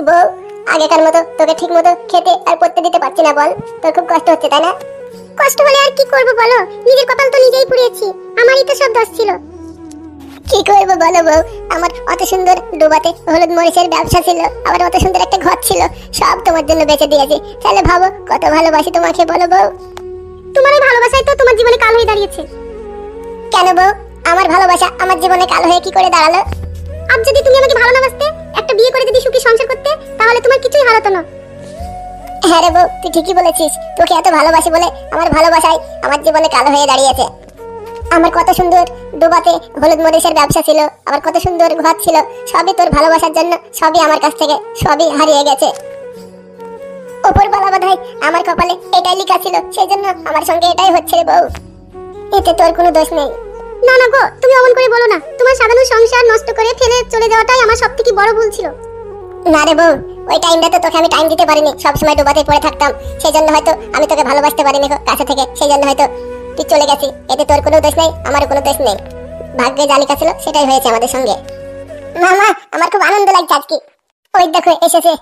বউ, আগেকার মতো তোকে ঠিক মতো খেতে আর পড়তে দিতে পারছি না বল। তোর খুব কষ্ট হচ্ছে তাই না? কষ্ট হলে আর কি করব বলো, নিজের কপাল তো নিজেই পুড়িয়েছি, আমারই তো সব দোষ ছিল। কি করবো বলো বউ, আমার অত সুন্দর ডোবাতে হলুদ মরিচের ব্যবসা ছিল, আবার অত সুন্দর একটা ঘর ছিল, সব তোমার জন্য বেঁচে দিয়েছি। তাহলে ভাবো কত ভালোবাসি তোমাকে, বলো বউ। তোমার এই ভালোবাসাই তো তোমার জীবনে কাল হয়ে দাঁড়িয়েছে। কেন বউ, আমার ভালোবাসা আমার জীবনে কাল হয়ে কি করে দাঁড়ালো? আজ যদি তুমি আমাকে ভালো না বাসতে, একটা বিয়ে করে যদি সুখী সংসার করতে, তাহলে তোমার কিছুই হারাতো না। হ্যাঁ রে বউ, তুই ঠিকই বলেছিস। তোকে এত ভালোবাসি বলে আমার ভালোবাসাই আমার জীবনে কালো হয়ে দাঁড়িয়েছে। আমার কত সুন্দর ডোবাতে হলুদ মরিচের ব্যবসা ছিল, আমার কত সুন্দর ঘর ছিল, সবই তোর ভালোবাসার জন্য, সবই আমার কাছ থেকে সবই হারিয়ে গেছে। উপরওয়ালা বোধহয় আমার কপালে এটাই লেখা ছিল, সেই জন্য আমার সঙ্গে এটাই হচ্ছে রে বউ। এতে তোর কোনো দোষ নেই। না না গো, তুমি অমন করে বলো না। তোমার সাধারণ সংসার নষ্ট করে ফেলে চলে যাওয়াটাই আমার সবথেকে বড় ভুল ছিল। না রে বউ, ওই টাইমটা তো তোকে আমি টাইম দিতে পারিনি, সবসময় ডোবাতে পড়ে থাকতাম, সেই জন্য হয়তো আমি তোকে ভালোবাসতে পারিনি কাছে থেকে, সেই জন্য হয়তো তুই চলে গেছিস। এতে তোর কোনো দোষ নেই, আমারও কোনো দোষ নেই। ভাগ্যে যা লেখা ছিল সেটাই হয়েছে আমাদের সঙ্গে। মামা, আমার খুব আনন্দ লাগছে আজকে। ওই দেখো এসেছে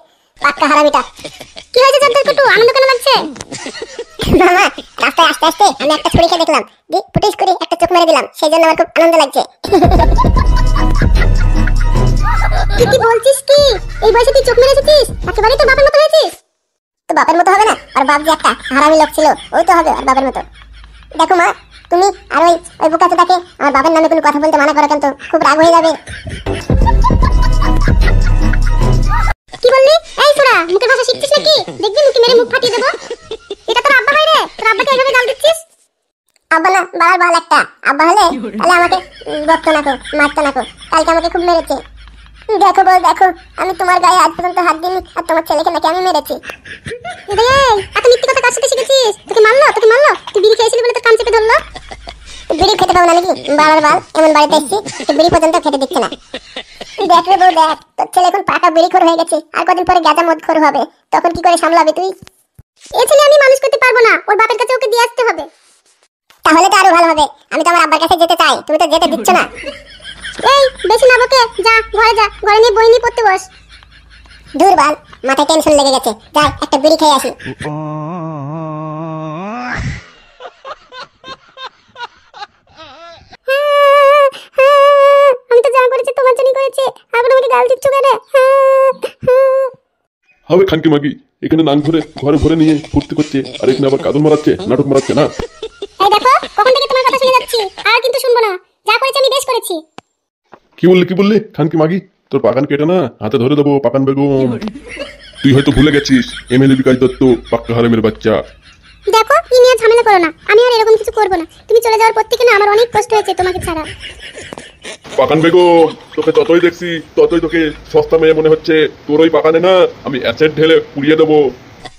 পাক্কা হারামিটা। কি হয়েছে চন্দ্র কুটু, আনন্দ কেন লাগছে? মামা, রাস্তায় আস্তে আস্তে আমি একটা ছুরিকে দেখলাম, দি ফুটিস করে একটা চোখ মেরে দিলাম, সেই জন্য আমার খুব আনন্দ লাগছে। তুই কি বলছিস কি? এই বয়সে তুই চোখ মেরে এসেছিস? একেবারে তো বাপের মতো হয়েছিস। তো বাপের মতো হবে না? আর বাপ যে একটা হারামি লোক ছিল, ওই তো হবে আর বাপের মতো। দেখো মা, তুমি আর ওই বোকাচোদাকে আমার বাবার নামে কোনো কথা বলতে মানা করো, কিন্তু খুব রাগ হয়ে যাবে। কি বললি? এই ছোড়া, মুখের ভাষা শিখছিস নাকি? দেখবি মুখে মেরে মুখ ফাটিয়ে দেবো। এটা তোর আব্বা হয় রে, তোর আব্বাকে এইভাবে গাল দিচ্ছিস? আব্বা না, বাবার বাল একটা। আব্বা হলে তাহলে আমাকে বকতো না, মারতো না, কালকে আমাকে খুব মেরেছে। দেখো বউ দেখো, আমি তোমার গায়ে আজ পর্যন্ত হাত দিইনি, আর তোমার ছেলেকে নাকি আমি মেরেছি। এত মিথ্যে কথা কার সাথে শিখেছিস? তোকে মারলো? তুই বিড়ি খেয়েছিলি বলে তোর কান চেপে ধরলো? বিড়ি খেতে পাবো না নাকি? বাবার বাল, এমন বাড়িতে এসেছি বিড়ি পর্যন্ত খেতে দিচ্ছে না। দেখ রে বউ দেখ, তোর ছেলে এখন পাকা বিড়ি খোর হয়ে গেছে, আর কদিন পরে গাঁজা মদ খোর হবে, তখন কি করে সামলাবি তুই? এ ছেলে আমি মানুষ করতে পারবো না, ওর বাপের কাছে ওকে দিয়ে আসতে হবে। তাহলে তো আরো ভালো হবে। আমি তো আমার আব্বার কাছে যেতে চাই, তুমি তো যেতে দিচ্ছ না। এই বেশি না বকে, যা ঘরে যা, ঘরে নিয়ে বই নিয়ে পড়তে বস। দূর বাল, মাথায় টেনশন লেগে গেছে, যাই একটা বিড়ি খেয়ে আসি। আমি তো যা করেছি তোমার জন্য করেছি, এখন আমাকে গাল দিচ্ছ কেন? হবে খানকি মাগি, এখানে নাং ধরে ঘরে ভরে নিয়ে ফুর্তি করছে, আর এখানে আবার কাদর মারাচ্ছে, নাটক মারাচ্ছে না। এই দেখো, কখন থেকে তোমার কথা শুনে যাচ্ছি, আর কিন্তু শুনবো না। যা করেছি আমি বেশ করেছি। কি বললি খানকি মাগি? তোর পাকান কেটে না হাতে ধরে দেবো পাকান বেগম। তুই হয়তো ভুলে গেছিস এমএলএ বিকাশ দত্ত পাক্কা হারামের বাচ্চা। দেখো, কি নিয়ে ঝামেলা করো না, আমি আর এরকম কিছু করবো না। তুমি চলে যাওয়ার পর থেকে না আমার অনেক কষ্ট হয়েছে তোমাকে ছাড়া। পাকান বেগম, তোকে যতই দেখছি ততই তোকে সস্তা মেয়ে মনে হচ্ছে। তোর ওই পাকানে না আমি অ্যাসিড ঢেলে পুড়িয়ে দেবো।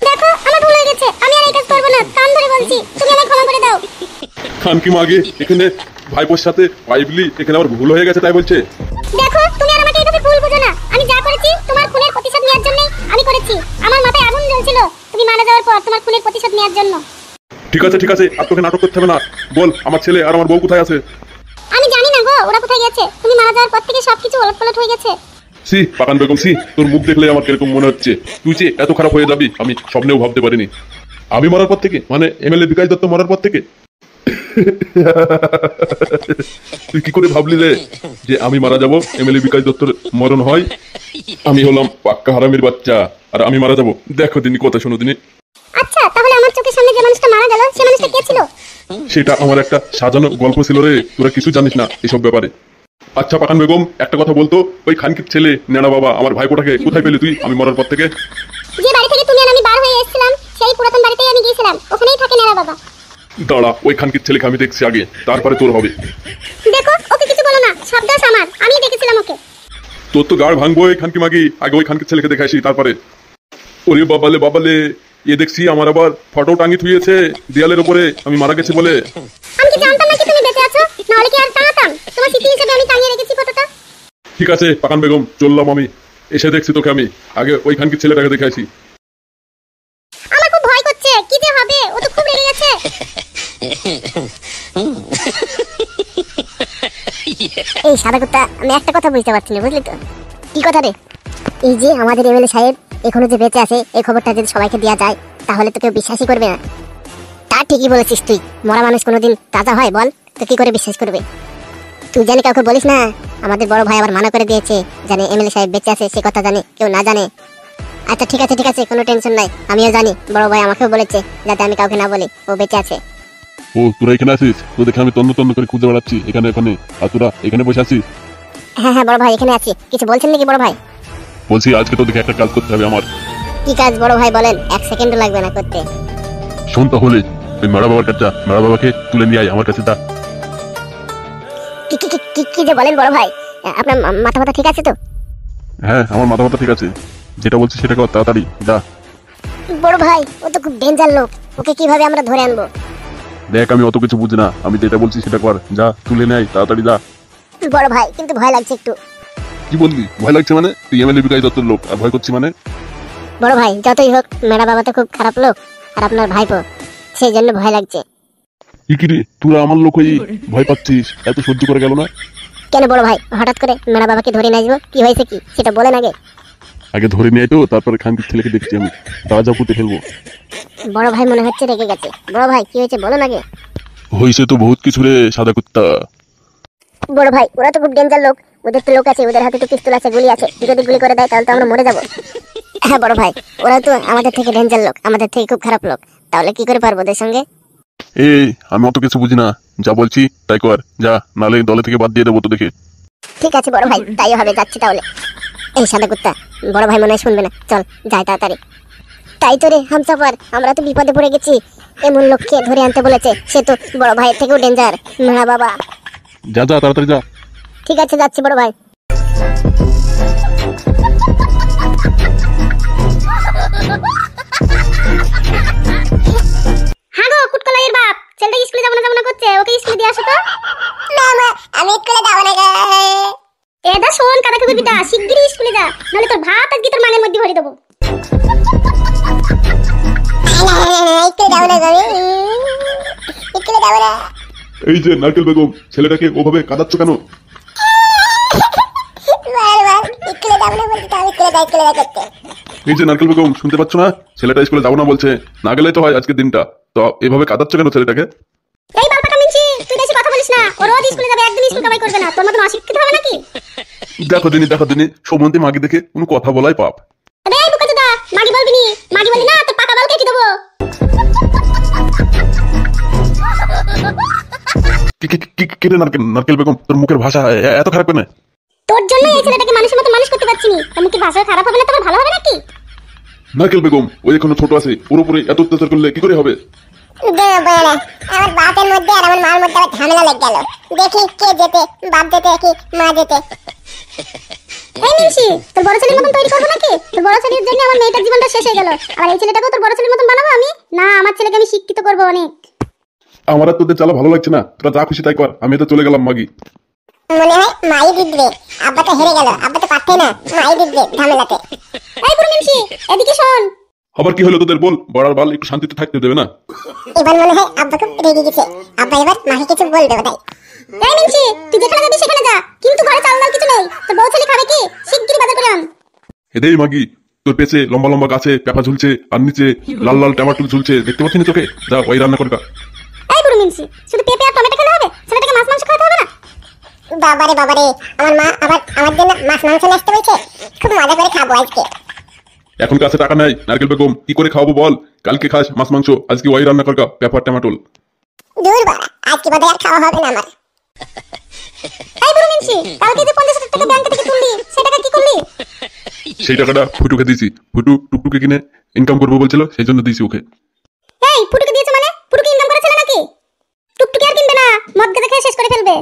দেখো, আমার ভুল হয়ে গেছে, আমি আর এই কাজ করবো না, কান ধরে বলছি, তুমি আমায় ক্ষমা করে দাও। খানকি মাগি, এখানে ভাইপোর সাথে পাইবলি, এখানে আমার ভুল হয়ে গেছে তাই বলছে। দেখো, তুমি আর আমাকে এইভাবে ভুল বুঝো না। আমি যা করেছি তোমার খুনের প্রতিশোধ নেওয়ার জন্যই আমি করেছি। আমার মাথায় আগুন জ্বলছিল তুমি মারা যাওয়ার পর তোমার খুনের প্রতিশোধ নেওয়ার জন্য। ঠিক আছে, আর তোকে নাটক করতে হবে না। বল আমার ছেলে আর আমার বউ কোথায় আছে? আমি জানি না গো, ওরা কোথায় গেছে। তুমি মারা যাওয়ার পর থেকে সবকিছু ওলটপালট হয়ে গেছে। সি পাকান বেগম সি, তোর মুখ দেখলে আমার কিরকম মনে হচ্ছে। তুই যে এত খারাপ হয়ে যাবি আমি স্বপ্নেও ভাবতে পারিনি। আমি মরার পর থেকে, মানে এমএলএ বিকাশ দত্ত মরার পর থেকে? তুই কি করে ভাবলি রে যে আমি মারা যাব, এমএলএ বিকাশ দত্তর মরণ হয়? আমি হলাম পাক্কা হারামির বাচ্চা, আর আমি মারা যাব। দেখো দিনী, কথা শোনো দিনী। আচ্ছা, তাহলে আমার চোখের সামনে যে মানুষটা মারা গেল, সে মানুষটা কে ছিল? সেটা আমার একটা সাজানো গল্প ছিল রে, তোরা কিছু জানিস না এসব ব্যাপারে। আচ্ছা পাকান বেগম, একটা কথা বলতো, ওই খানকির ছেলে নেড়া বাবা আমার ভাইপোটাকে কোথায় পেলি তুই আমি মরার পর থেকে? যে বাড়ি থেকে তুমি আর আমি বার হয়ে এসেছিলাম, সেই পুরাতন বাড়িতেই আমি গিয়েছিলাম, ওখানেই থাকে নেড়া বাবা। দাঁড়া, ওই খানকির ছেলেকে আমি দেখছি আগে, তারপরে তোর হবে। দেখো, ওকে কিছু বলো না, সব দোষ আমার, আমি দেখেছিলাম ওকে। তোর তো গাড় ভাঙবো ওই খানকি মাগি, আগে ওই খানকির ছেলেকে দেখে আসি তারপরে। ওরে বাবালে, এ দেখছি আমার আবার ফটো টাঙিয়ে থুয়েছে দেয়ালের উপরে আমি মারা গেছি বলে। আমি কি জানতাম নাকি তুমি বেঁচে আছো? না হলে কি আর টাঙাতাম? তোমার স্মৃতি হিসেবে আমি টাঙিয়ে রেখেছি ফটোটা। ঠিক আছে পাকান বেগম, চললাম আমি। এসে দেখছি তোকে আমি, আগে ওই খানকির ছেলেটাকে দেখে আসি। আমার খুব ভয় করছে, কি যে হবে, ও তো খুব রেগে গেছে। এই সাদা কুত্তা, আমি একটা কথা বুঝতে পারছি না, বুঝলি তো? কি কথা রে? এই যে আমাদের এমএলএ সাহেব এখনো যে বেঁচে আছে, এই খবরটা যদি সবাইকে দেওয়া যায় তাহলে তো কেউ বিশ্বাসই করবে না। তা ঠিকই বলেছিস তুই, মরা মানুষ কোনোদিন তাজা হয় বল? তো কি করে বিশ্বাস করবে? তুই জানি কাউকে বলিস না, আমাদের বড় ভাই আবার মানা করে দিয়েছে, জানে এমএলএ সাহেব বেঁচে আছে, সে কথা জানে কেউ না জানে। আচ্ছা ঠিক আছে ঠিক আছে, কোনো টেনশন নাই, আমিও জানি, বড় ভাই আমাকেও বলেছে যাতে আমি কাউকে না বলি ও বেঁচে আছে। ও তোরা এখানে আছিস? তো দেখে আমি তন্ন তন্ন করে খুঁজে বেড়াচ্ছি এখানে ওখানে, আর তোরা এখানে বসে আছিস? হ্যাঁ হ্যাঁ বড় ভাই এখানে আছি, কিছু বলছেন নাকি বড় ভাই? বলছি আজকে তো দেখে একটা কাজ করতে হবে আমার। কি কাজ বড় ভাই বলেন, 1 সেকেন্ডও লাগবে না করতে। শোন তাহলে, ওই মেড়া বাবার কাছে মেড়া বাবাকে তুলে নিয়ে আয় আমার কাছে। তা কি কি কি কি যে বলেন বড় ভাই, আপনার মাথা মাথা ঠিক আছে তো? হ্যাঁ, আমার মাথা মাথা ঠিক আছে, যেটা বলছি সেটা কর তাড়াতাড়ি যা। বড় ভাই ও তো খুব ডেঞ্জার লোক, ওকে কিভাবে আমরা ধরে আনবো? দেখ আমি অত কিছু বুঝি না, আমি যেটা বলছি সেটা কর, যা তুলে নেয় তাড়াতাড়ি যা। বড় ভাই কিন্তু ভয় লাগছে একটু। কি বললি ভয় লাগছে মানে? তুই এমএলএ বিকাশ দত্তর লোক আর ভয় করছি মানে? বড় ভাই যতই হোক মেরা বাবা তো খুব খারাপ লোক, আর আপনার ভাইপো, সেই জন্য ভয় লাগছে। কি রে তোরা আমার লোক হয়ে ভয় পাচ্ছিস? এত সহ্য করে গেল না? কেন বড় ভাই হঠাৎ করে মেরা বাবাকে ধরে নিয়ে আসবো, কি হয়েছে কি সেটা বলেন আগে। আগে ধরে নিয়ে তো, তারপরে খানকির ছেলেকে দেখছি আমি রাজা পুঁতে ফেলবো। বড় ভাই মনে হচ্ছে রেগে গেছে, বড় ভাই কি হয়েছে বলেন আগে। হয়েছে তো বহুত কিছু রে সাদা কুত্তা। বড় ভাই ওরা তো খুব ডেঞ্জার লোক, ওদের তো লোক আছে, ওদের হাতে তো পিস্তল আছে, গুলি আছে, যদি গুলি করে দেয় তাহলে তো আমরা মরে যাবো। হ্যাঁ বড় ভাই ওরা তো আমাদের থেকে ডেঞ্জার লোক, আমাদের থেকে খুব খারাপ লোক, তাহলে কি করে পারবো ওদের সঙ্গে? এই আমি অত কিছু বুঝি না, যা বলছি তাই কর যা, নালে দলে থেকে বাদ দিয়ে দেবো তো দেখে। ঠিক আছে বড় ভাই তাই হবে, যাচ্ছি তাহলে। এই সাদা কুত্তা, বড় ভাই মনে হয় শুনবে না, চল যাই তাড়াতাড়ি। তাই তো রে হামসাফার, আমরা তো বিপদে পড়ে গেছি, এমন লোককে ধরে আনতে বলেছে, সে তো বড় ভাইয়ের থেকেও ডেঞ্জার। না বাবা, যা যা তাড়াতাড়ি যা। ঠিক আছে যাচ্ছি বড় ভাই। হ্যাঁ গো কুটকলাইয়ের বাপ, ছেলেটা স্কুলে যাবো না করছে, ওকে স্কুলে দিয়ে আসো তো। না মা, আমি স্কুলে যাব না। এদা শোন কাদা খাবি বিটা, শিগগিরই স্কুলে যা, নাহলে তোর ভাত আজকে তোর মানের মধ্যে ভরে দেবো। স্কুলে যাব না, স্কুলে যাব না। এই যে নারকেল বেগম, ছেলেটাকে ওভাবে কাঁদাচ্ছ কেন? স্কুলে যাব না বলতে, আমি স্কুলে যাই, স্কুলে যাই করতে। এই যে নারকেল বেগম, শুনতে পাচ্ছ না? ছেলেটা স্কুলে যাবো না বলছে, না গেলেই তো হয় আজকের দিনটা, তো এভাবে কাঁদাচ্ছ কেন ছেলেটাকে? এই বালপাকা মিনছি, তুই বেশি কথা বলিস না, ও রোজ স্কুলে যাবে, একদিন স্কুল কামাই করবে না, তোর মতন অশিক্ষিত হবে নাকি? দেখো দিনী সম্বন্ধে মাগি দেখে কোনো কথা বলাই পাপ। আরে এই বুকাচোদা, মাগি বলবি নি, মাগি বলি না তোর পাকা বাল কেটে দেবো। কি রে নারকেল বেগম, তোর মুখের ভাষা এত খারাপ কেন? তোর জন্য এই ছেলেটাকে মানুষের মতো মানুষ করতে পারছি নি, এমন কি ভাষা খারাপ হবে না তোমার ভালো হবে নাকি? নারকেল বেগম ওই এখনো ছোট আছে, ওর উপরে এত অত্যাচার করলে কি করে হবে? আমার বাপের মধ্যে আর আমার মার মধ্যে আবার ঝামেলা লেগে গেল, দেখি কে যেতে, বাপ যেতে কি মা যেতে। এই মিনসি, তোর বড় ছেলের মতন তৈরি করবো নাকি? তোর বড় ছেলের জন্য আমার মেয়েটার জীবনটা শেষ হয়ে গেল, আর এই ছেলেটাকেও তোর বড় ছেলের মতন বানাবো আমি? না, আমার ছেলেকে আমি শিক্ষিত করবো অনেক। আমার আর তোদের জ্বালা ভালো লাগছে না, তোরা যা খুশি তাই কর, আমি তো চলে গেলাম মাগি। মনে হয় মাই জিতবে, আব্বা তো হেরে গেল, আব্বা তো পারছে না, মাই জিতবে ঝামেলাতে। এই পুরো মিনসি এদিকে শোন। আবার কি হলো তোদের বল? বড়ার বাল একটু শান্তিতে থাকতে দেবে না? এবার মনে হয় আব্বা খুব রেগে গেছে, আব্বা এবার মাকে কিছু বলবে বোধহয়। এই মিনসি, তুই যেখানে যাবি সেখানে যা, কিন্তু ঘরে চাল ডাল কিছু নেই, তোর বউ ছেলে খাবে কি? শিগগিরই বাজার করে আন। এটাই মাগি, তোর পেছে লম্বা লম্বা গাছে পেঁপা ঝুলছে, আর নিচে লাল লাল টমেটো ঝুলছে, দেখতে পাচ্ছি না চোখে? যা ওই রান্না করে খা। এই পুরো মিনসি, শুধু পেঁপে আর টমেটো খেলে হবে? ছেলেটাকে মাছ মাংস খাওয়াতে হবে না? বাবারে বাবারে, আমার মা আবার আমার জন্য মাছ মাংস নিয়ে আসতে বলছে, খুব মজা করে খাবো আজকে। এখন কাছে টাকা নাই নারকেল বেগম, কি করে খাওয়াবো বল? কালকে খাস মাছ মাংস, আজকে ওই রান্না করকা পেঁপা টমেটো। দূর বাড়া, আজকে বোধহয় আর খাওয়া হবে না আমার। এই পুরো মিনসি, কালকে যে 50,000 টাকা ব্যাংক থেকে তুললি, সে টাকা কি করলি? সেই টাকাটা ফুটুকে দিয়েছি, ফুটু টুকটুকে কিনে ইনকাম করবো বলছিল, সেই জন্য দিয়েছি ওকে। এই ফুটুকে দিয়েছে মানে? ফুটুকে ইনকাম করে ছেলে নাকি? টুকটুকি আর কিনবে না, মদ গেদে খেয়ে শেষ করে ফেলবে।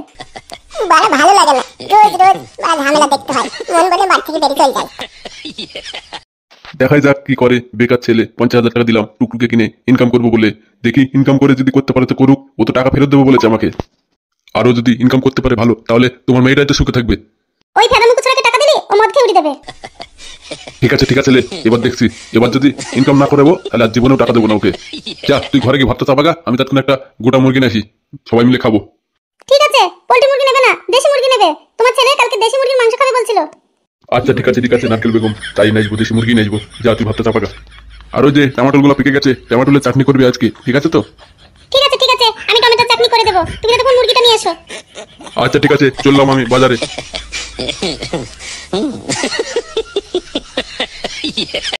বাড়া ভালো লাগে না, রোজ রোজ বাড়া ঝামেলা দেখতে হয়, মন বলে বাড়ি থেকে বেরিয়ে চলে যায়। দেখাই যাক কি করে বেকার ছেলে, 50,000 টাকা দিলাম টুকটুকে কিনে ইনকাম করবো বলে, দেখি ইনকাম করে যদি করতে পারে তো করুক, ও তো টাকা ফেরত দেবো বলেছে আমাকে। আরো যদি ইনকাম করতে পারে ভালো, তাহলে তোমার মেয়েটাই তো সুখে থাকবে। ওই ফেদা মুখ ছেলেকে টাকা দিলি, ও মদ খেয়ে উড়ে দেবে। ঠিক আছে ছেলে, এবার দেখছি, এবার যদি ইনকাম না করবো তাহলে আর জীবনেও টাকা দেবো না ওকে। যা তুই ঘরে গিয়ে ভাতটা চাপাগা, আমি তখন একটা গোটা মুরগি নিয়ে আসি, সবাই মিলে খাবো। ঠিক আছে, পোল্ট্রি মুরগি নেবে না, দেশি মুরগি নেবে। তোমার ছেলে কালকে দেশি মুরগির মাংস খাবে বলছিল। আচ্ছা ঠিক আছে নারকেল বেগম, তাই নাচবো, দেশি মুরগি নাচবো। যা তুই ভাতটা চাপাগা। আর ওই যে টমাটোগুলো পেকে গেছে, টমাটোলের চাটনি করবি আজকে, ঠিক আছে তো? ঠিক আছে আমি টমেটোর চাটনি করে দেবো, তুমি তখন মুরগিটা নিয়ে এসো। আচ্ছা ঠিক আছে, চললাম আমি বাজারে।